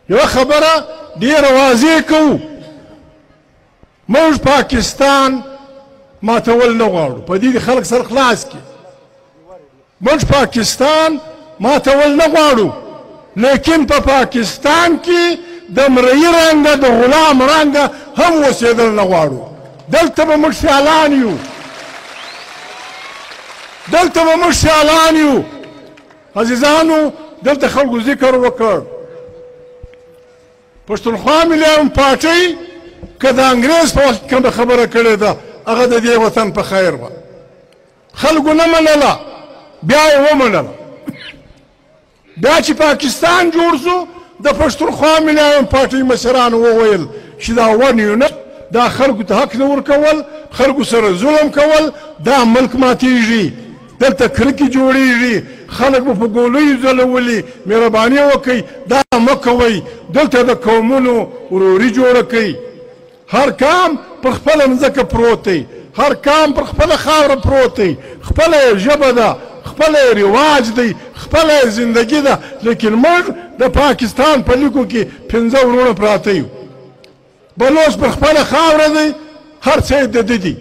یوه خبره ډېره واضح کوو، موږ پاکستان ماتول نه غواړو، په دې خلک سر خلاص کړي. موږ پاکستان ماتول نه غواړو، لیکن په پاکستان کې د مرئي رنګه د غلام رنګه هم اوسېدل نه غواړو. دلته به موږ سیالان یو، دلته به موږ سیالان یو. عزیزانو دلته خلکو ذکر وکړ، پښتونخوا ملي پارټۍ که د انګریز په وخت کومه خبره کړې ده هغه د دې وطن په خیر وه، خلکو نه منله، بیا یې ومنله. بیا چې پاکستان جوړ شو د پښتونخوا ملي پارټۍ مشرانو وویل چې دا ون یونټ دا خلکو ته حق نه ورکول، خلکو سره ظلم کول، دا ملک ماتېږي، دلته کرکې جوړېږي، خلک به په ګولیو ځلولي. مهرباني وکئ دا مه کوئ، دلته د قومونو وروري جوړه کوي. هر کام پر خپله مځکه پروت دی، هر کام پر خپله خاوره پروت دی، خپله یې ژبه ده، خپله یې رواج دی، خپله یې زندګي ده. لیکن موږ د پاکستان په لیکو کې 5 ورونه پراته یو. بلوچ پر خپله خاوره دی، هر څه یې د ده دي.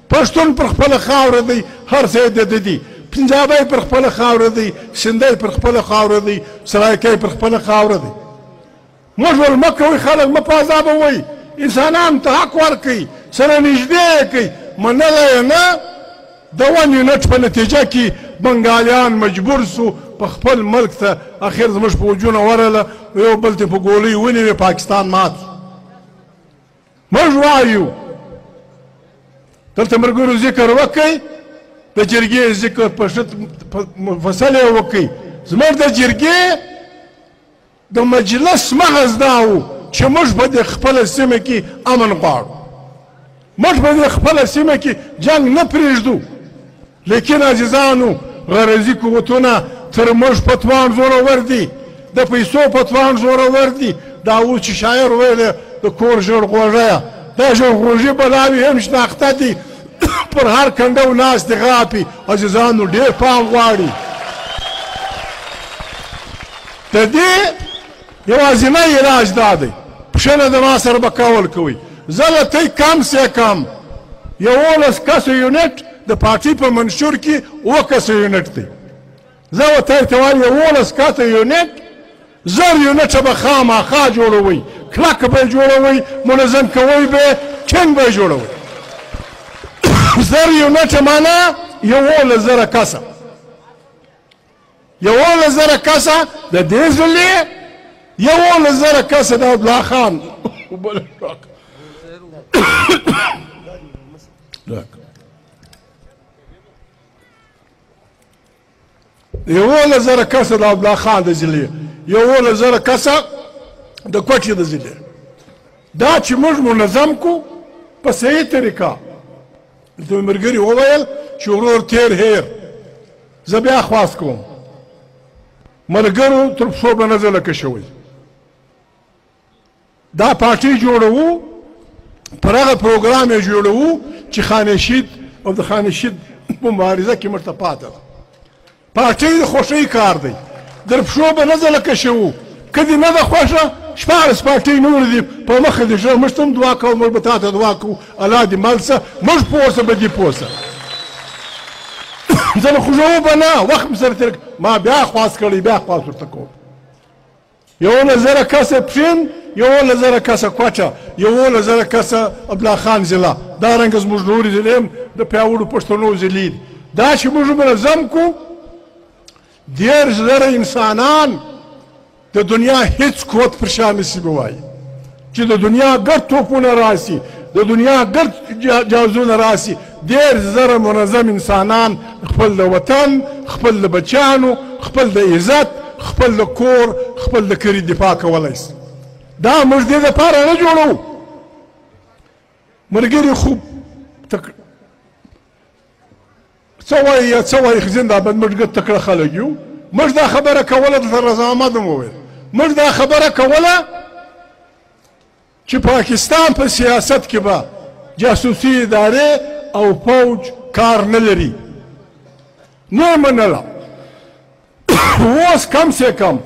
پښتون پر خپله خاوره دی، هر څه یې د ده دي. پنجابی پر خپله خاوره دی، سندی پر خپله خاوره دی، سرایکی پر خپله خاوره دی. موږ ول مه کوئ، خلک مه په عذابوئ، انسانانو ته حق ورکئ، سره نږدې یې کئ. منله یې نه، د ون یونټ په نتیجه کې بنګالیان مجبور سو په خپل ملک ته اخر زموږ فوجونه ورله، یو بل ته په ګولۍ ونیوې، پاکستان مات سو. موږ وایو دلته ملګرو ذکر وکئ، د جرګې ذکر په ښه مفصل یې وکئ. زموږ د جرګې د مجلس مغز دا و چې موږ په دې خپله سیمه کې امن غواړو، موږ په دې خپله سیمه کې جنګ نه پرېږدو. لیکن عزیزانو غرضي قوتونه تر موږ په توان زورور دي، د پیسو په توان زورور دي. دا اوس چې شاعر ویلی د کور ژړ غوږیه، دا ژړ غوږي بلاوې هم شناخته دي، پر هر کنډو ناستې غاپي. عزیزانو ډېر پام غواړي. د دې یوازینی علاج دا دی، پوښتنه د ما سره به کول کوئ. زه له تی کم سے کم 11 کسه یونټ د پارټۍ په منشور کې 7 کسه یونټ دی. زه ورته ته وایم 11 کسه یونټ، 1000 یونټه به خامخا جوړوئ، کلک به یې جوړوئ، منظم کوئ به، ټینګ به یې جوړوئ. 1000 یونټه معنا 11,000 کسه، 11,000 کسه د دې ځلې، 11,000 کسه د عبدالله خان. یوولس زره کسه د عبدالله خان د ضلع، 11,000 کسه د کوټې د ضلع. دا چې موږ منظم کو په صحیح طریقه. د ملګري وویل چې ورور تیر هیر، زه بیا خواست کوم ملګرو تر پښو به نه ځلکه شوی. دا پارټۍ جوړوو، پر هغه پروګرام یې جوړوو چې خانشید او د خانشید مبارزه کې موږ ته پاته ده. پارټۍ د خوښۍ کار دی، در پښو به نه ځلکه شوو. که دې نه ده خوښه 14 پارټۍ نور دي په مخه دې شه، موږ ته هم دعا کوو، موږ به تا ته دعا کوو، الله دې مل شه، موږ پوه شه به دې پوه شه. زه به خوږوو به نه، وخت مې سره تېر ما بیا خواست کړی، بیا خواست ورته کوم. 11,000 کسه پښین، 11,000 کسه کوټه، 11,000 کسه عبدالله خان ضلع. دارنګه زموږ نورې ضلعې هم د پیاوړو پښتنو ضلعې دي. دا چې موږ منظم کو، 10,000 انسانان د دنیا هیڅ قوت پر شا نشي ووایي چې د دنیا ګډ توپونه راسي، د دنیا ګډ جهازونه راسي. 10,000 منظم انسانان خپل د وطن، خپل د بچیانو، خپل د عزت، خپل د کور، خپل د کلي دفاع کولی شي. دا موږ دې دپاره نه جوړوو. ملګري خوب څه وایي یا څه وایي زنده‌باد، موږ ګډ تکړه خلک یو. موږ دا خبره کوله، دلته رضا احمد هم وویل، موږ دا خبره کوله چې پاکستان په سیاست کې به جاسوسي ادارې او فوج کار نه لري. نه یې منله. اوس کم سے کم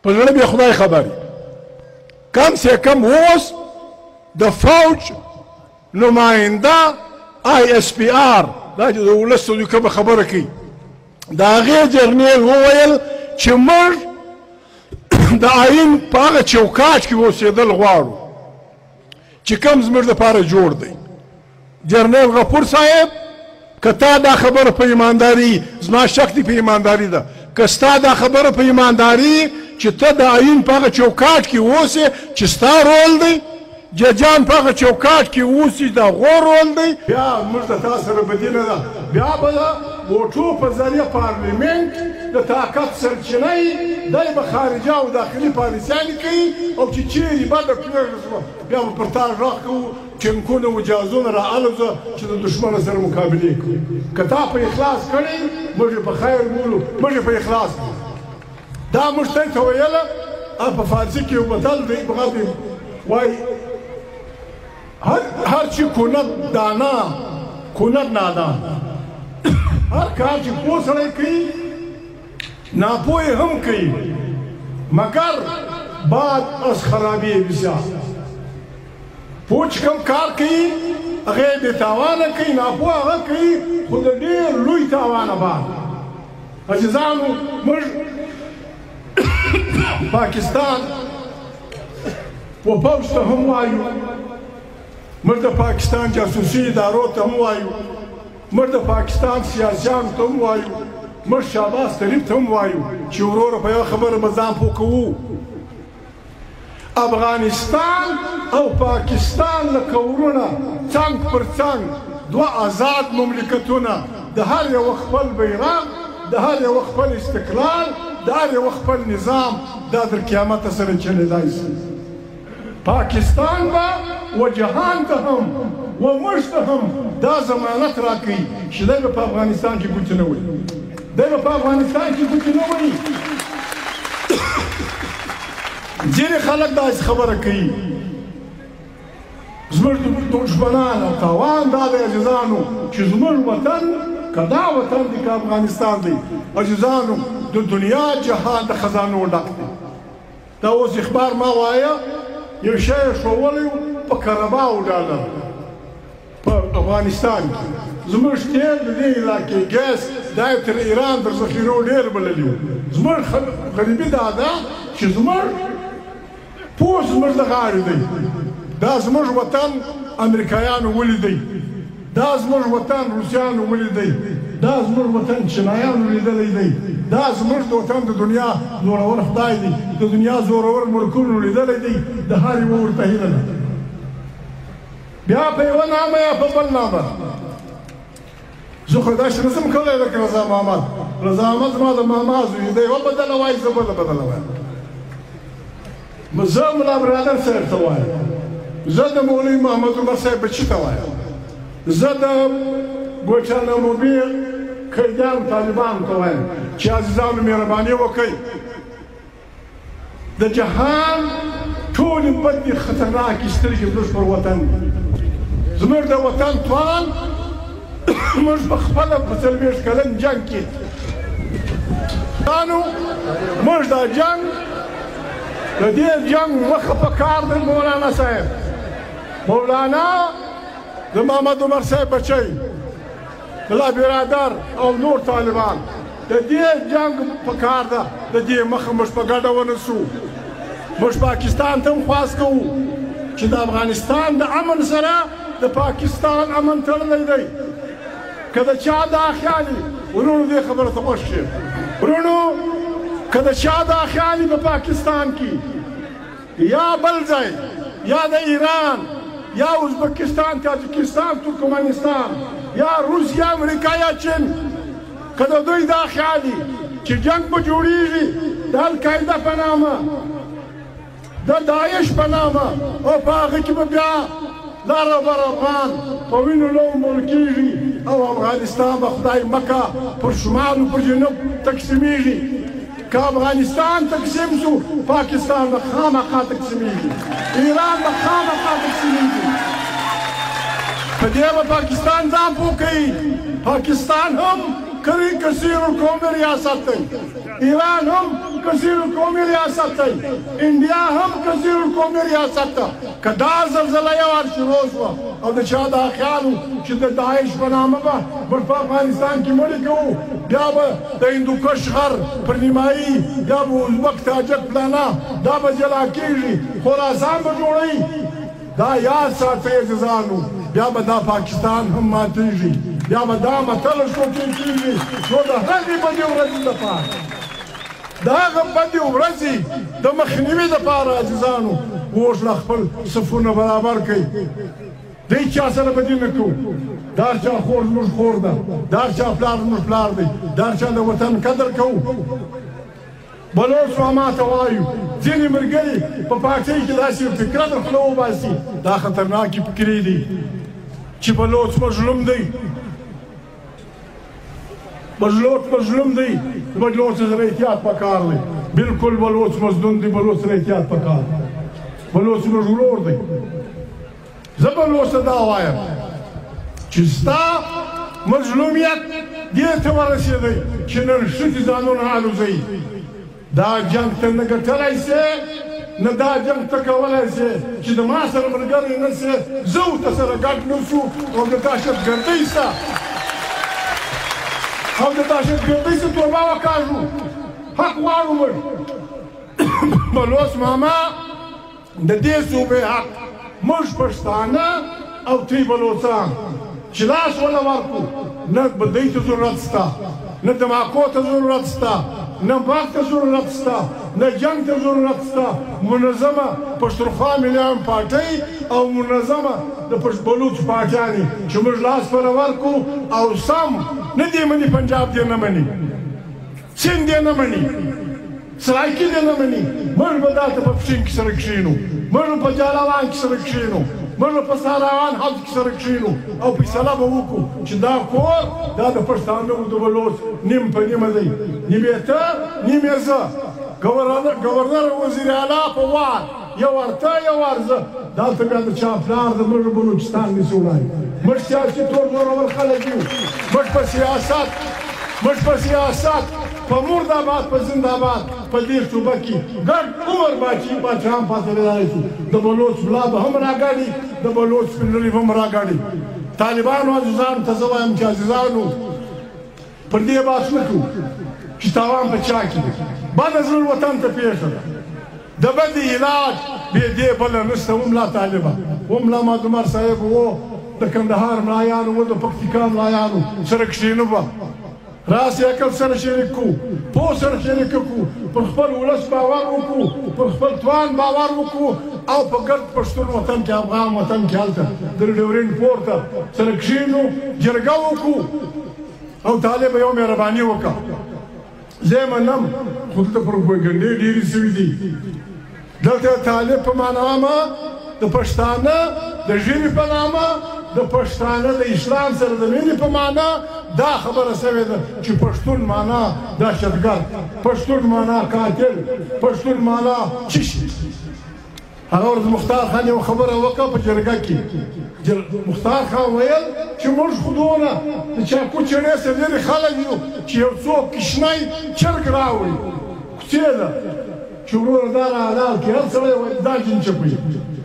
په زړه به خدای خبر کم سے کم اوس د فوج نماینده ISPR دا چې د ولس کومه خبره کوي د هغې جرنیل وویل چې موږ د آیین په هغه چوکاټ کې اوسېدل غواړو چې کوم زموږ دپاره جوړ دی جرنیل غفور صاحب که تا دا خبره په ایمانداري زما شک دی په ایمانداري ده که ستا دا خبره په ایمانداري چې ته د آیین په هغه چوکاټ کې اوسې چې ستا رول دی ججان په هغه چوکاټ کې اوسي دا غور رول دی بیا موږ د تا سره بدي نه ده بیا به د ووټو په ذریعه پارلیمنت د طاقت سرچینه یي دی به خارجه او داخلي پالیسیانې کوي او چې چیرې بده پرېږده شوه بیا به پر تا غږ کوو ټینکونه و جهازونه را الوځه چې د دښمن سره مقابلې کړو که تا په اخلاص کړی موږ یې په خیر بولو موږ یې په اخلاص کړو دا موږ ته ویله په فارسي کې یو متل دی بغض وایي هر چی کند دانا کند نادان هر کار چې پوه سړی کوي ناپوه هم کوي مگر بعد از خرابی بسیار پوه چې کوم کار کوي هغه یې بې تاوانه کوي ناپوه هغه کوي خو د ډېر لوی تاوانه بعد عزیزانو موږ پاکستان و پوځ ته هم وایو موږ د پاکستان جاسوسي ادارو ته هم وایو موږ د پاکستان سیاسیانو ته هم وایو موږ شهباز شریف ته هم وایو چې وروره په یوه خبره به ځان پوه کوو افغانستان او پاکستان لکه ورونه څنګ پر څنګ دوه آزاد مملکتونه د هر یوه خپل بیرغ د هر یوه خپل استقلال د هر یوه خپل نظام دا تر قیامته سره چلېدای شي پاکستان به و جهان ته هم و موږ ته هم دا ضمانت راکوي چې دی به په افغانستان کې ګوتې نه وهي دی به په افغانستان کې ګوتې نه وهي ځینې خلک داسې خبره کوي زموږ دښمنان او تاوان دا دی عزیزانو چې زموږ وطن که دا وطن دی که افغانستان دی عزیزانو د دنیا جهان د خزانو ډک دی دا اوس اخبار ما وایه یو شی یې ښوولی و په کرباو ډالر په افغانستان کې زموږ تیل د دې علاقې ګیس دا یې تر ایران تر ذخیرو ډېر بللي وو زموږ غریبي دا ده چې زموږ پوځ زموږ د غاړې دی دا زموږ وطن امریکایانو ولیدی دا زموږ وطن روسیانو ولیدی دا زموږ وطن چینایانو لیدلی دی دا زموږ د وطن د دنیا زورور خدای دی د دنیا زورور ملکونو لیدلی دی د هر یوه ورته هیله ده بیا په یوه نامه یا په بل نامه زه خو داسې نه شم کولی لکه رضا محمد رضا محمد زما د ماما زوی دی یوه بدله وایي زه بله بدله وایم زه ملا برادر صاحب ته وایم زه د مولوي محمد عمر صاحب بچي ته وایم زه د ګوچاناموبي قیدیانو طالبانو ته وایم چې عزیزانو مهرباني وکئ د جهان ټولې بدې خطرناکې سترګې زموږ پر وطن دي زموږ د وطن توان موږ په خپله په 40 کلن جنګ کې موږ دا جنګ د دې جنګ مخه په کار دی مولانا صاحب مولانا د محمد عمر صاحب بچی الله برادر او نور طالبان د دې جنګ په کار ده د دې مخه موږ په ګډه ونیسو موږ پاکستان ته هم خواست کوو چې د افغانستان د امن سره د پاکستان امن تړلی دی که د چا دا خیال وي ورونو دې خبره ته غوږ شي ورونو که د چا دا خیال وي په پاکستان کې یا بل ځای یا د ایران یا ازبکستان تاجکستان ترکمنستان یا روس یا امریکا یا چین که د دوی دا خیال وي چې جنګ به جوړېږي د القاعده په نامه د داعش په نامه او په هغه کې به بیا لاره بر افغان په وینو لومول کېږي او افغانستان به خدای مکه پر شمال و پر جنوب تقسیمیږي که افغانستان تقسیم شو پاکستان به خامخا تقسیمیږي ایران به خامخا تقسیمیږي په دې به پاکستان ځان پوه کوي پاکستان هم کثیر القومی ریاست دی ایران هم کثیر القومی ریاست دی انډیا هم کثیر القومی ریاست ده که دا زلزله یو وار شروع شوه او د چا دا خیال و چې د داعش په نامه به موږ په افغانستان کې مړي کوو بیا به د هندوکش غر پر نیمایي بیا به ازبک تاجک فلانا دا به جلا کېږي خراسان به جوړوي دا یاد ساتئ عزیزانو بیا به دا پاکستان هم ماتېږي بیا به دا متل شوقي کېږي نو د هغې بدې ورځې لپاره د هغه بدې ورځې د مخنیوي دپاره عزیزانو اوس لا خپل صفونه برابر کړئ دی چا سره بدي نه کوو دا چا خور زموږ خور ده دا چا پلار زموږ پلار دی دا چا د وطن قدر کوو بلوڅ ما ته وایو ځینې ملګري په پارټۍ کې داسې فکره در خوله وباسي دا خطرناکې فکرې دي چې بلوڅ مظلوم دی مظلوم دی بلوڅ سره احتیاط پکار دی بالکل بلوڅ مظلوم دی بلوڅ سره احتیاط پکار بلوڅ زموږ ورور دی زه بلوڅ ته دا وایم چې ستا مظلومیت دې ته ورسېدی چې نن ښځې ځانونه الوځوي دا جنګ ته نه ګټلی سې نه دا جنګ ته کولی سې چې د ما سره ملګری نه سې زه ورته سره ګډ نه شو او د دهشتګردۍ سه توبه وکاږو حق غواړو موږ بلوڅ ماما د دې صوبې حق موږ پښتانه او تی بلوڅان چې لاس ونه ورکړو نه بدۍ ته ضرورت شته نه دماکو ته ضرورت شته نه باغ ته ضرورت شته نه جنګ ته ضرورت شته منظمه پښتونخوا مليان پارټۍ او منظمه د بلوڅ پارټیانې چې موږ لاس پر ورکړو او سم نه دې مني پنجاب دې نه مني سند دې نه مني سرایکي دې نه مني موږ به دلته په پښین کې سره کښېنو موږ په جالوان کې سره کښېنو موږ په ساروان حوض کې سره کښېنو او فیصله به وکړو چې دا کور دا د پښتانه د بلوڅ نیم په نیمه دی نیم یې ته نیم یې زه ګورنر وزیر اعلی په وار یو وار ته یو وار زه دلته بیا د چا پلار د موږ بلوچستان نشي وړی موږ سیاسي طور زورور خلک یو موږ په سیاست په مرداباد په زنداباد په دې صوبه کې ګډ عمر بادشاهان پاتې راغلي شو د بلوڅ ملا به هم راګاډي د بلوڅ سپینږیري به هم راګاډي طالبانو عزیزانو ته زه وایم چې عزیزانو پر دې بحث نه کوو چې تاوان په چا کې دی بده زړه وطن ته پېښه ده د بدې علاج بې دې بله نشته وملا طالبه وملا مادمر صاحب و د کندهار ملایانو و د پکتیکا ملایانو سره کښېنو به راس عقل سره شریک کو پوه سره شریک کو پر خپل ولس باور وکړو پر خپل توان باور وکړو او په ګډ پښتون وطن کې افغان وطن کې هلته د ډیورنډ پورته سره کښېنو جرګه وکړو او طالب یو مهرباني وکړه زه یې منم خو دلته پروپاګنډې ډېرې سوي دي دلته طالب په معنامه د پښتانه د ژبې په نامه د پښتانه د اسلام سره د مینې په معنا دا خبره سوې ده چې پښتون معنا دهشتګرد پښتون معنا قاتل پښتون معنا څه شي هغه ورځ مختار خان یو خبره وکړه په جرګه کې مختار خان ویل چې موږ خو دونه د چاقو چڼې سره لرې خلک یو چې یو څوک کشنی چرګ راوړي کوڅې ده چې وروره دا راحلال کړي هر سړی وایي دا جین چپوي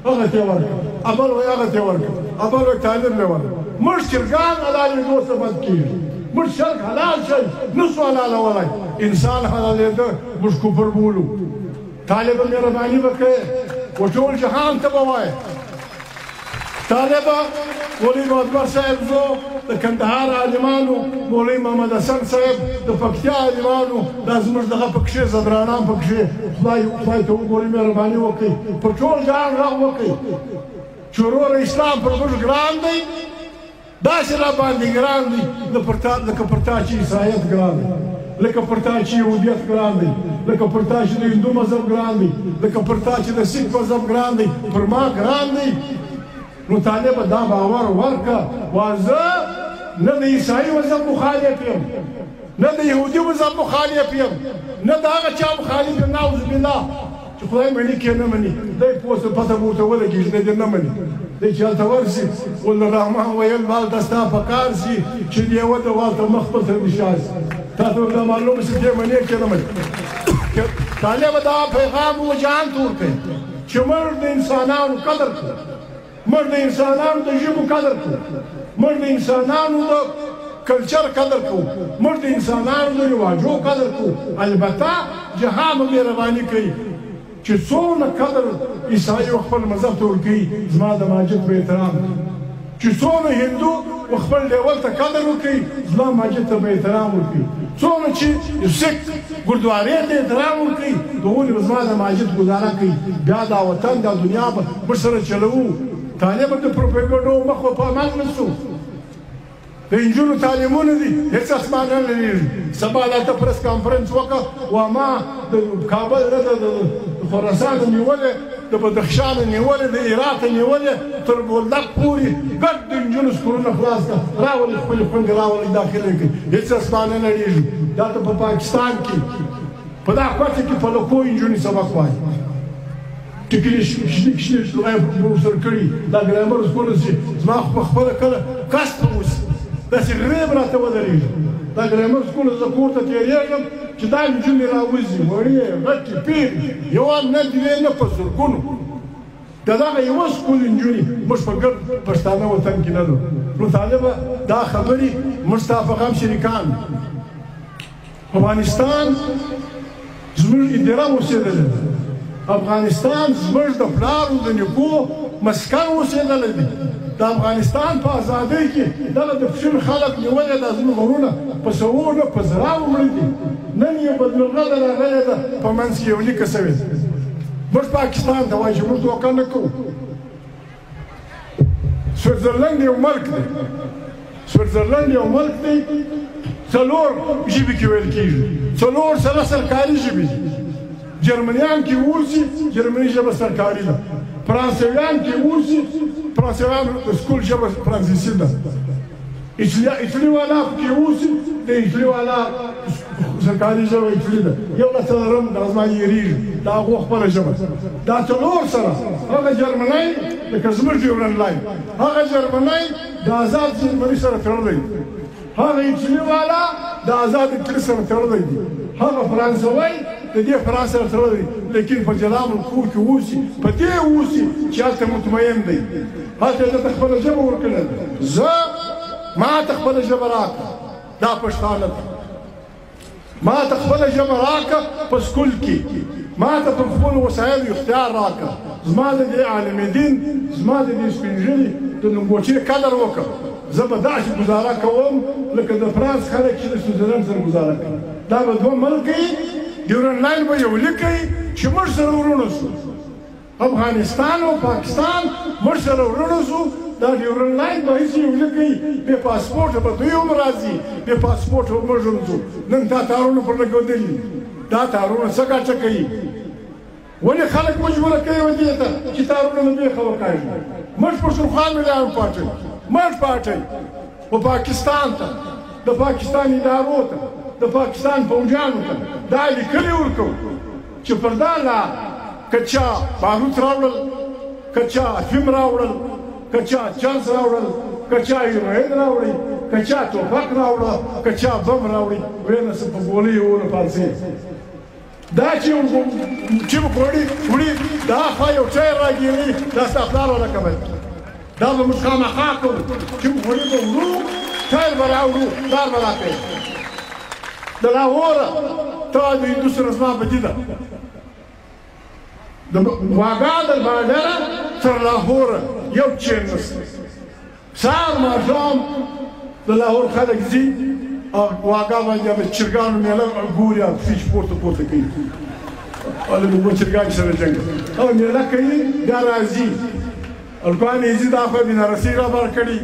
هغه ته یې ورکړه ابل وایي هغه ته یې ورکړه ابل وایي طالب مې ورکړه موږ چرګان حلالېدو څه بد کېږي موږ چرګ حلال شي نه سو حلالولی انسان حلالېده موږ کفر بولو طالبه مهرباني وکړئ و ټول جهان ته به وایي طالبه مولوي معتبر صاحب زو د کندهار عالمانو مولوي محمد حسن صاحب د پکتیا عالمانو دا زموږ دغه پکښې زدرانان پکښې خدای ته وګورئ مهرباني وکړئ په ټول جهان غږ وکړئ چې وروره اسلام پر موږ ګران دی داسې را باندې ګران دی لکه پر تا چې عیسایت ګران دی لکه پر تا چې یهودیت ګران دی لکه پر تا چې د هندو مذهب ګران دی لکه پر تا چې د سیک مذهب ګران دی پر ما ګران دی نو طالبه دا باور ورکړه وزه نه د عیسایي مذهب مخالف یم نه د یهودي مذهب مخالف یم نه د هغه چا مخالف یم نعوذ بالله چې خدای مني کې نه مني دی پوه څه پته به ورته ولګېږي دی دې نه مني دی چې هلته ورسي ګلرحمان ویل هلته ستا په کار سي چې لیوه د والته مخ خپل ته نشا سي تا ته ورته معلومه شي دی مني کې نه مني طالب دا پیغام و جهان ته ورکوي چې موږ د انسانانو قدر کړو موږ د انسانانو د ژبو قدر کړو موږ د انسانانو د کلچر قدر کوو موږ د انسانانو د رواجو قدر کوو البته جهان به مهرباني کوي چې څومره قدر عیسایي خپل مذهب ته ورکوي زما د ماجد په احترام چې څومره هندو خپل ډیول ته قدر وکوي زما ماجد ته به احترام ورکوي څومره چې سکھ ګردوارې ته احترام ورکوي دغونې به زما د ماجد ګزاره کوي بیا دا وطن دا دنیا به موږ سره چلوو طالب د پروپاګنډو مخ په عمل نشو د انجونو تعلیمونه دي هېڅ اسمان نه لري سبا دلته پرس کانفرنس وکړه وما د کابل نه د خراسان نیولې د بدخشان نیولې د هرات نیولې تر بولدک پورې ګډ د انجونو سکولونه خلاص کړه راولې خپلې خویندې راولې داخلې کړي هېڅ اسمان نه لري دلته په پاکستان کې په دا کوټه کې په لکو انجونې سبق وایي ټیکلي شنې ورسره کړي دا ګرامر سکول چې زما خو خپله کله کسب اوسي داسې غریب راته ودرېږي دا ګرامر سکول زه کور ته تېرېږم چې دا نجونې راوځي وړې غټې پیرې یوه نه دوې نه په زرګونو د دغه یوه سکول نجونې موږ په ګرد پښتانه وطن کې نه لرو نو طالبه دا خبرې موږ ستا په غم شریکان افغانستان زموږ اداره اوسېدلی ده افغانستان زموږ د پلارو د نیکو مسکن اوسېدلی دی د افغانستان په ازادۍ کې دغه د پښین خلک نیولې ده زموږ غرونه په سوو نه په زراو مړه دي نن یې بدمرغله راغلې ده په منځ کې یو لیکه سوې ده موږ پاکستان ته وایي چې موږ دوکه نه کوو سویټزرلنډ یو ملک دی سویټزرلنډ یو ملک دی څلور ژبې کې ویل کېږي څلور سره سرکاري ژبې دي جرمنیان کې اوسي جرمني ژبه سرکاري ده فرانسویان کې اوسي فرانسویان د سکول ژبه فرانسیسي ده ایټالي والا کې اوسي د ایټالي والا سرکاري ژبه ایټالي ده یو له څلورم دا زما یېرېږي دا هغو خپله ژبه دا څلور سره هغه جرمنی لکه زموږ ډیورنډ لاین هغه جرمنی د آزاد جرمني سره تړلی هغه ایټالي والا د آزاد ایټالي سره تړلی دی هغه فرانسوی د دې فرانس سره تړلی لیکن په جلا ملکو کې اوسي په دې اوسي چې هلته مطمئن دی هلته یې درته خپله ژبه ورکړې ده زه ما ته خپله ژبه راکړه دا پښتانه ده ما ته خپله ژبه راکړه په سکول کې ما ته په خپلو وسایلو اختیار راکړه زما د دې عالم دین زما د دې سپین ږیري د لنګوچې قدر وکړه زه به داسې ګزاره کوم لکه د فرانس خلک چې د سویټزرلنډ سره ګزاره کوي دا به دوه ملک وي ډیورنډ لاین به یو لیکئ چې موږ سره ورونه سو افغانستان او پاکستان موږ سره ورونه سو دا ډیورنډ لاین به هېڅ یو لیکئ بې پاسپورټه به دوی هم راځي بې پاسپورټه به موږ هم ځو نن تا تارونه پر لګېدلي دا تارونه څه ګټه کوي ولې خلک مجبوره کوي دې ته چې تارونه نه بیخه وکاږي موږ پښتونخوا ملیان پاټئ موږ پاټئ په پاکستان ته د پاکستان ادارو ته د پاکستان فوجانو ته دا لیکلي ورکوو چې پر دا لار که چا باروت راوړل که چا افیم راوړل که چا چانس راوړل که چا هیروین راوړئ که چا ټوپک راوړه که چا بم راوړي ویې نه څه په ګولۍ ونه پالسې دا چې وړي دا خوا یو ټایر راګېري دا ستا پلار ولکه بل دا به موږ خامخا کوو چې وړي به وړو ټایر به راوړو پلار به راکوي د لاهوره ته د هندو سره زما بدي ده د واګا د بارډره تر لاهوره یو چین نشته سهار ماښام د لاهور خلک ځي واګا باندې د چرګانو میله ګوري او پښې پورته پورته کوي هلته د دوه چرګانو سره جنګ او میله کوي بیا راځي الکوان یې ځي دا خوا بنارسي رابر کړي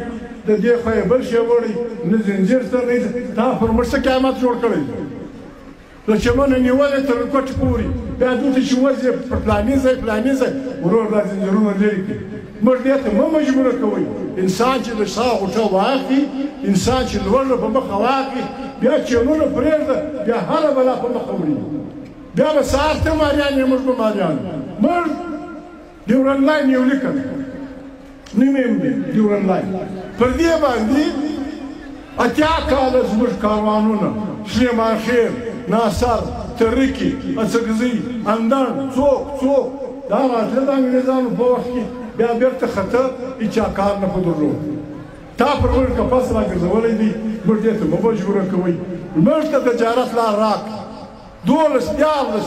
د دې خوا یې بل شی وړي نه زنځیر سره نه تا پر موږ څه قیامت جوړ کړی د چمنو نیولې تر کوټې پورې بیا دلته چې وځي پر فلاني ځای فلاني ځای ورور دا زنځیرونه لرې کړي موږ دې ته مه مجبوره کوئ انسان چې د شا غوټه واخلي انسان چې لوړه په مخه واخلي بیا چینونه پرېږده بیا هره بلا په مخه وړي بیا به سهار ته ماریان یې موږ به ماریان موږ ډیورنډ لاین یو لیکل نیم یم دی ډیورنډ لاین پر دې باندې اتیا کاله زموږ کاروانونه سلیمان خېل ناصر ترکي اڅګزي اندړ څوک دا راتله د انګریزانو په وخت کې بیا بېرته خطه هېچا کار نه په درلود تا پر موږ کپس راګرځولی دی موږ دې ته مه مجبوره کوئ موږ ته تجارت لار راکړه 12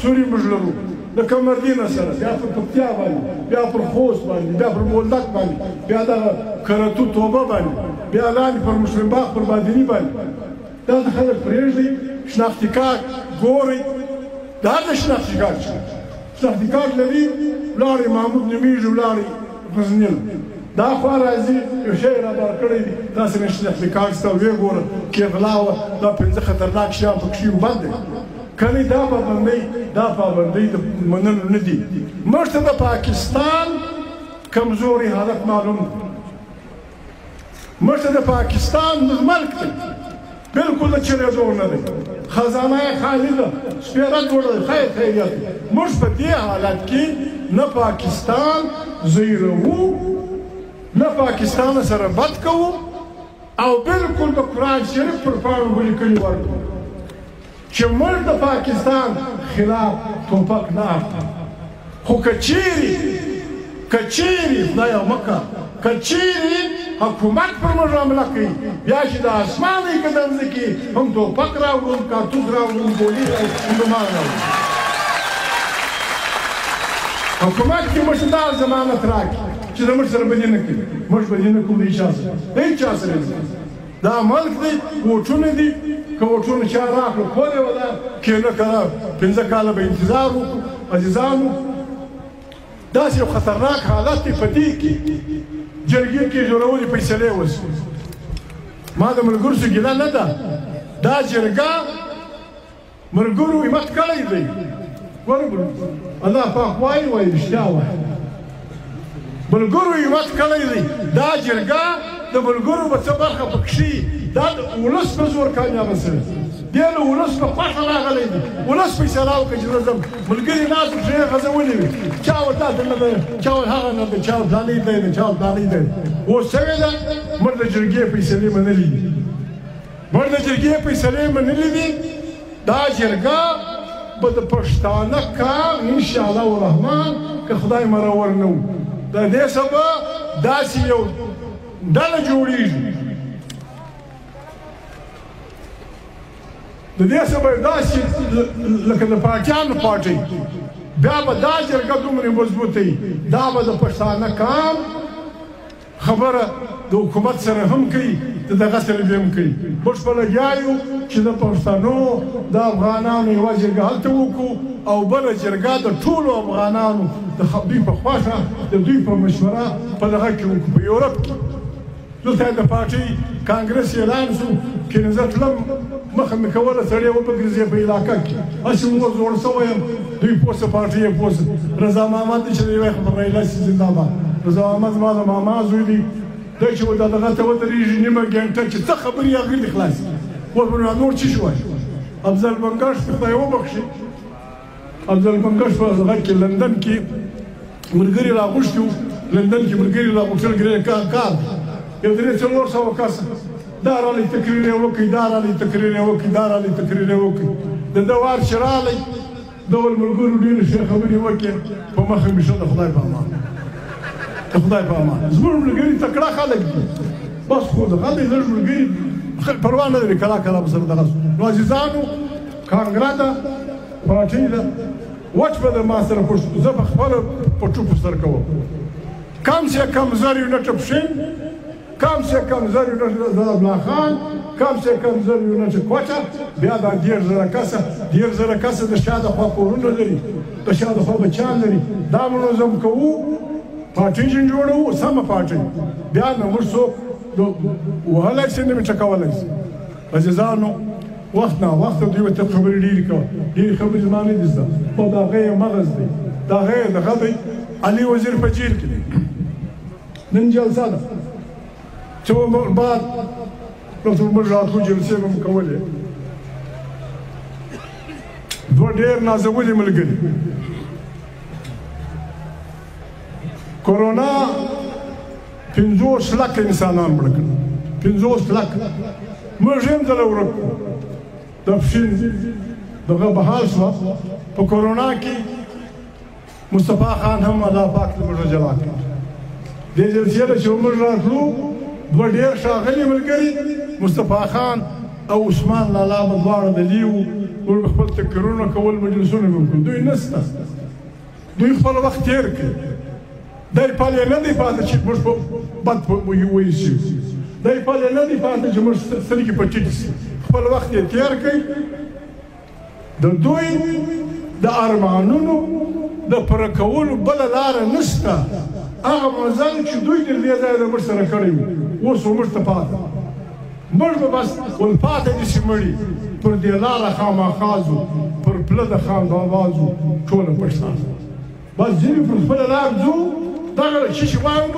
سوري موږ لرو د کمردینه سره بیا پر پکتیا باندې بیا پر خوست باندې بیا پر بولدک باندې بیا دغه کرتو توبه باندې بیا لاندې پر مسلم باغ پر بادیني باندې دا د خلک پرېږدئ شناختي کارت ګورئ دا د شناختي کارت شناختي کارت لري ولاړئ محمود نومیږي ولاړئ غزنیل دا خوا راځي یو شی رابار کړی دی داسې مې شناختي کارت ستا ویې ګوره کې غلا وه دا 5 خطرناک شیان پکښې بند دی کنی دا پابندۍ د منلو نه دي موږ ته د پاکستان کمزوري حالت معلوم دی موږ ته د پاکستان ملک دی بالکل د چرېدو نه دی خزانه یې خالي ده سپېره جوړه ده خیر خیریت موږ په دې حالت کې نه پاکستان زیروو نه پاکستان سره بد کوو او بالکل د قرآن شریف پر پاڼو به لیکلي ورکړو چې موږ د پاکستان خلاف توپک نه اخلو خو که چیرې خدایه مکه که چیرې حکومت پر موږ حمله کوي بیا چې د اسمان یې که د ځمکې هم توپک راوړو هم کارتوس راوړو هم ګولۍ راوړو هم ګمان راوړو حکومت کې موږ ته دا ضمانت راکړي چې د موږ سره بدي نه کوي موږ بدي نه کوو د هېچا سره د هېچا سره دا ملک دی ووټونه دي که ووټونه چا راکړو کولې وه ده کېنه که 5 کاله به انتظار وکړو عزیزانو داسې یو خطرناک حالت دی په دې کې جرګې کې جوړولې فیصلې وشوې ما د ملګرو سره ګیله نه ده دا جرګه ملګرو همت کړی دی ګوره الله پاک وایي رښتیا وایي ملګرو همت کړی دی دا جرګه د ملګرو به څه برخه پکښې دا د ولس په زور کامیابه شوې دی له ولس په خوښه راغلی دی ولس فیصله وکړه چې زه ځم ملګري ناست وو چې غځولې وي چا ورته داسې نه دی چا ور هغه نه دی چا ور فلانی دی چا ور فلانی دی اوس شوې ده موږ د جرګې فیصلې منلې دي موږ د جرګې فیصلې منلې دي دا جرګه به د پښتانه کار انشاءالله الرحمن که خدای مرور نه و د دې سبا داسې یو ډله جوړېږي د دې سبا داسې لکه د پاکیانو پارټۍ بیا به دا جرګه دومره مضبوطه وي دا به د پښتانه کام خبره د حکومت سره هم کوي د دغه سره به هم کوي موږ په لګیا یو چې د پښتنو د افغانانو یوه جرګه هلته وکړو او بله جرګه د ټولو افغانانو د دوی په خوښه د دوی په مشوره په دغه کې وکړو په یورپ کې دلته د پارټۍ کانګرس اعلان شو چې زه تلم مخه مې کوله سړی وبګرځې په علاقه کې هسې مو زوړ شوی یم دوی پوسته پارټۍ یې پوسته رضا محمد دی چې د یوې خبرې لاسي زنده‌باد رضا محمد زما د ماما زوی دی دی چې دغه ته ودرېږي نیمه ګنټه چې څه خبرې هغې دې خلاصې اوس به نور څه شوی افضل بنګش خدای وبخښي افضل بنګش په هغه کې لندن کې ملګري راغوښتي وو لندن کې ملګري راغوښتل ګرې کار یو 300 کسه دا رالی تقریر یې وکړي دا رالی تقریر یې وکړي دا رالی تقریر یې وکړي د ده وار چې رالی ډول ملګرو ډېرې ښې خبرې وکړې په مخه مې شه د خدای په امان د خدای په امان زموږ ملګري تکړه خلک دي بس خو دغه دی لږ ملګري پروا نه لري کله کله به سره دغه نو عزیزانو کانګره ده پارټۍ ده وچ به د ما سره زه به خپله په ټوپو سر کوم کم سے کم زر یو نه ټپشین کم سے کم زر یو نه زلابلا خان کم سے کم زر یو نه کوټه بیا دا 10,000 کسه د شا د خوا کورونه لري د شا د خوا بچیان لري دا منظم کوو پارټۍ جوړوو سمه پارټۍ بیا نه موږ څوک وهلی شي نه مې ټکولی شي عزیزانو وخت نا وخت دوی ورته خبرې ډېرې کوه ډېرې خبرې زما نه دي زده خو د هغه یې مغز دی د هغه یې دغه دی علي وزیر په جیل کې دی نن جلسه ده چې بعد نو موږ راتلو جلسې به مو کولې 2 دوه ډېر نازولي ملګري کورونا 50 لکه انسانان مړه کړل 50 لکه موږ هم ځله ورک د پښین دغه بحال شوه په کورونا کې مصطفی خان هم الله پاک ته موږ جلا کړ دې جلسې ته چې موږ راتلو دوه ډېر ښاغلي ملګري مصطفی خان او عثمان لالا به دواړه دلي وو موږ خپل تکرارونه کول مجلسونه مې وکړل دوی نسته دوی خپل وخت تېر کړ دی پل یې نه دی پاتې چې موږ په بد وایسو دی پل یې نه دی پاتې چې موږ سترګې په ټیټ شي خپل وخت یې تېر کړئ د دوی د ارمانونو د پوره کولو بله لاره نشته هغه مزل چې دوی تر دې ځایه د موږ سره کړی وو اوس موږ ته پاته موږ به بس ولپاته داسې مړي پر دې لاره خامخا ځو پر پله د خامخا ځو ټوله پښتانه بس ځینې پر خپله لار ځو دغه چې وایو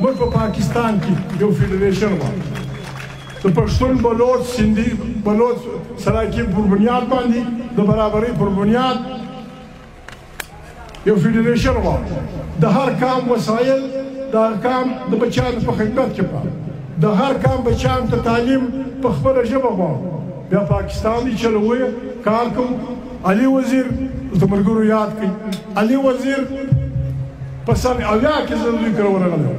موږ په پاکستان کې یو فیډریشن غواړو د پښتون بلوچ سندي بلوچ سرایکي پر بنیاد باندې د برابرۍ پر بنیاد یو فیډریشن غواړو د هر کام وسایل د هر کام د بچیانو په خدمت کې پاتې د هر کام بچیانو ته تعلیم په خپله ژبه غواړو بیا پاکستان دی چلوي کار کوو علي وزیر د ملګرو یاد کړئ علي وزیر په سن 80 کې زه دوی کره ورغلی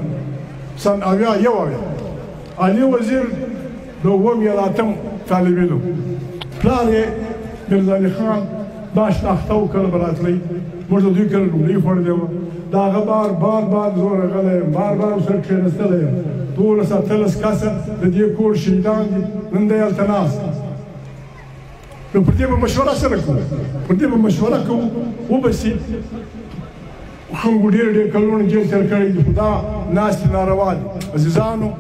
سن 80 علي وزیر د اووم یا د اتم طالب علم پلار یې میرزالي خان دا شناخته و کله به راتلی موږ د دوی کره ډوډۍ خوړلې وه د هغه بار زه راغلی یم بار ورسره کښېنستلی یم 12 کسه د دې کور شهیدان دي نن دی هلته ناست نو پر دې به مشوره سره کوو پر دې به مشوره کوو وبسي خلکو ډېر کلونه جیل تېر کړی دي خو دا ناستې ناروا دي عزیزانو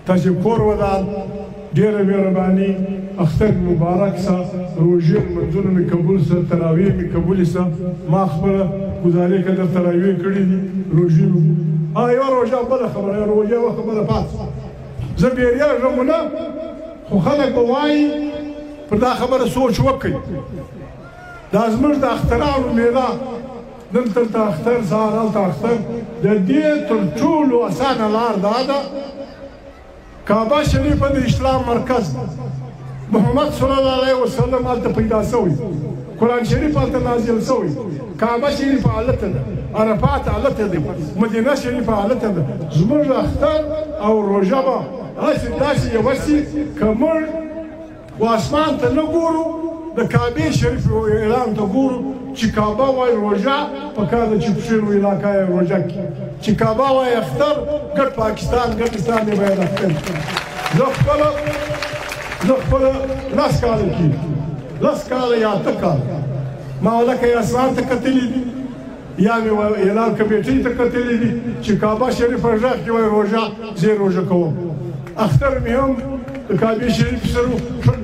تاسې کور ودان ډېره مهرباني اختر مبارک سه روژې لمونځونه مې قبول سه تراویح مې قبولې سه ما خپله ګزارې که در تراویح کړي دي روژې مې یوه روژه بله خبره یوه روژه وه خبره پاتې زه بیریږم نه خو خلک به وایي پر دا خبره سوچ وکړئ دا زموږ د اخترانو میله دلته ته اختر سهار هلته اختر د دې تر ټولو اسانه لار دا ده کعبه شریفه د اسلام مرکز ده محمد صلی الله علیه وسلم هلته پیدا شوی قرآن شریف هلته نازل شوی کعبه شریفه هلته ده عرفات هلته دی مدینه شریفه هلته ده زموږ اختر او روژه به هسې داسې یوه شي که موږ و اسمان ته نه ګورو د کعبې شریف اعلان ته ګورو چې کعبه وایي روژه پکار ده چې پښین و علاقه یې روژه کړي چې کعبه وایي اختر ګډ پاکستان ګډ اسلام یې باید اختر زه خپله 10 کاله کېږي 10 کاله یا 8 کاله ما لکه یې اسمان ته کتلي دي یا مې اعلان کمیټۍ ته کتلي دي چې کعبه شریفه غږ کې وایي روژه زه یې روژه کوم اختر مې هم د کعبې شریف سره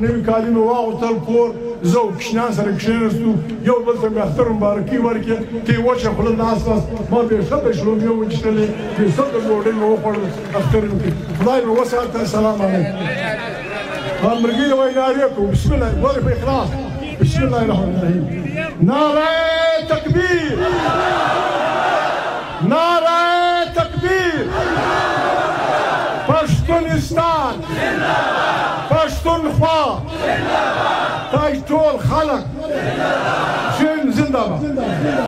نوي کالي مې واغوستل کور زه او کوچنیان سره کښېنستو یو بل ته مې اختر مبارکي ورکړې ته یې وچه خوله ناست واست ما بېخته شلومې وچیښلې بېخته ډوډۍ مې وخوړل اختر مې وکړي خدای مې وساته السلام علیکم ملګري وایي نارې کوو بسم الله ولې په اخلاص بسم الله الرحمن الرحیم نعره تکبیر نعره تکبیر پښتونستان پښتونخوا تاسو ټول خلک زنده باد